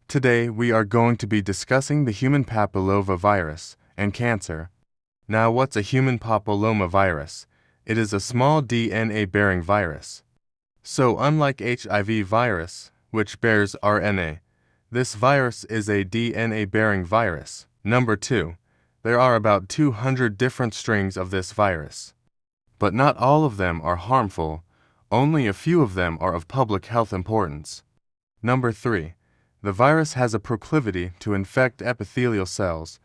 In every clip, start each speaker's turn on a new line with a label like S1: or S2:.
S1: Today we are going to be discussing the human papilloma virus and cancer. Now, what's a human papilloma virus? It is a small DNA-bearing virus. So unlike HIV virus, which bears RNA, this virus is a DNA-bearing virus. Number 2. There are about 200 different strains of this virus. But not all of them are harmful, only a few of them are of public health importance. Number 3. The virus has a proclivity to infect epithelial cells,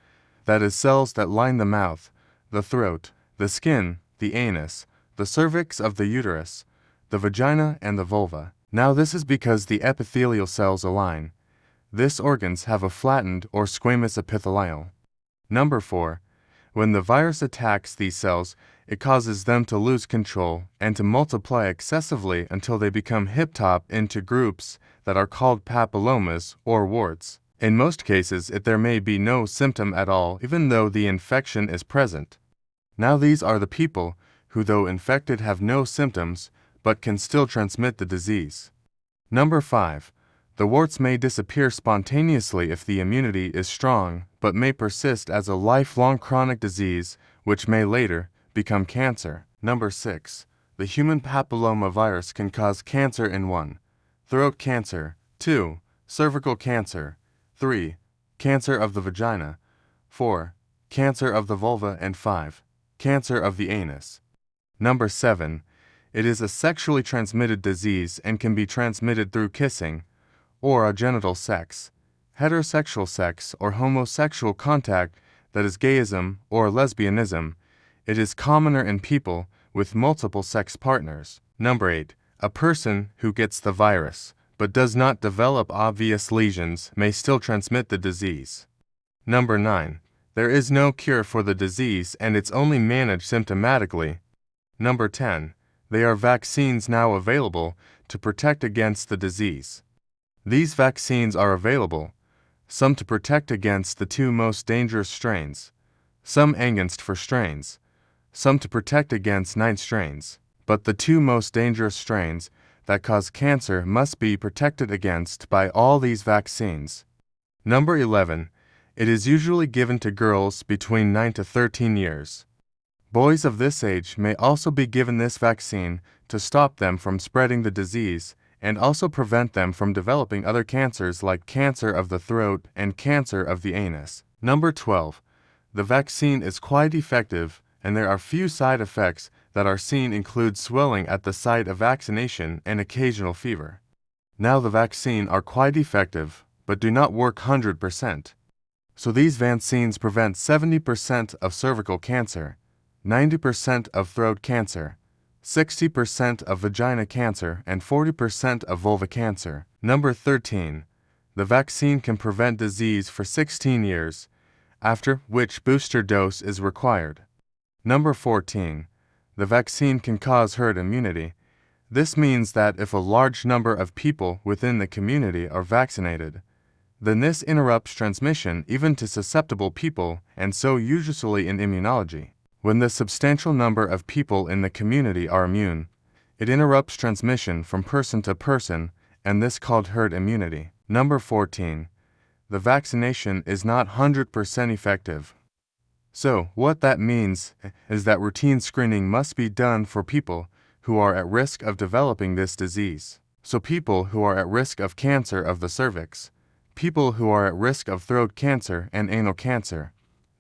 S1: that is, cells that line the mouth, the throat, the skin, the anus, the cervix of the uterus, the vagina, and the vulva. Now this is because the epithelial cells align. These organs have a flattened or squamous epithelium. Number 4. When the virus attacks these cells, it causes them to lose control and to multiply excessively until they become hip-top into groups that are called papillomas or warts. In most cases, there may be no symptom at all even though the infection is present. Now these are the people who, though infected, have no symptoms but can still transmit the disease. Number 5. The warts may disappear spontaneously if the immunity is strong, but may persist as a lifelong chronic disease which may later become cancer. Number 6. The human papilloma virus can cause cancer in 1. Throat cancer, 2. Cervical cancer, 3. Cancer of the vagina, 4. Cancer of the vulva, and 5. Cancer of the anus. Number 7. It is a sexually transmitted disease and can be transmitted through kissing, or a genital sex, heterosexual sex, or homosexual contact, that is gayism or lesbianism. It is commoner in people with multiple sex partners. Number 8. A person who gets the virus but does not develop obvious lesions may still transmit the disease. Number 9. There is no cure for the disease and it's only managed symptomatically. Number 10. There are vaccines now available to protect against the disease. These vaccines are available, some to protect against the 2 most dangerous strains, some against 4 strains, some to protect against 9 strains. But the 2 most dangerous strains that cause cancer must be protected against by all these vaccines. Number 11. It is usually given to girls between 9 to 13 years. Boys of this age may also be given this vaccine to stop them from spreading the disease and also prevent them from developing other cancers like cancer of the throat and cancer of the anus. Number 12. The vaccine is quite effective and there are few side effects that are seen include swelling at the site of vaccination and occasional fever. Now the vaccine are quite effective but do not work 100%. So these vaccines prevent 70% of cervical cancer, 90% of throat cancer, 60% of vagina cancer, and 40% of vulva cancer. Number 13. The vaccine can prevent disease for 16 years, after which booster dose is required. Number 14. The vaccine can cause herd immunity. This means that if a large number of people within the community are vaccinated, then this interrupts transmission even to susceptible people, and so usually in immunology. When the substantial number of people in the community are immune, it interrupts transmission from person to person, and this called herd immunity. Number 14. The vaccination is not 100% effective. So, what that means is that routine screening must be done for people who are at risk of developing this disease. So people who are at risk of cancer of the cervix, people who are at risk of throat cancer and anal cancer,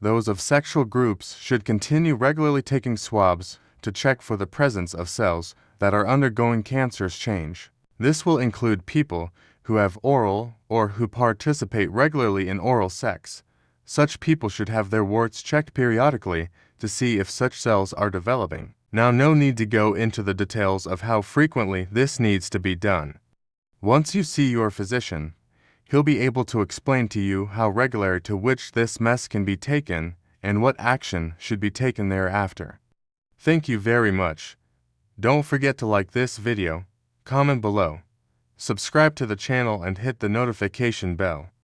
S1: those of sexual groups should continue regularly taking swabs to check for the presence of cells that are undergoing cancerous change. This will include people who have oral or who participate regularly in oral sex. Such people should have their warts checked periodically to see if such cells are developing. Now, no need to go into the details of how frequently this needs to be done. Once you see your physician, he'll be able to explain to you how regular to which this mess can be taken and what action should be taken thereafter. Thank you very much. Don't forget to like this video, comment below, subscribe to the channel and hit the notification bell.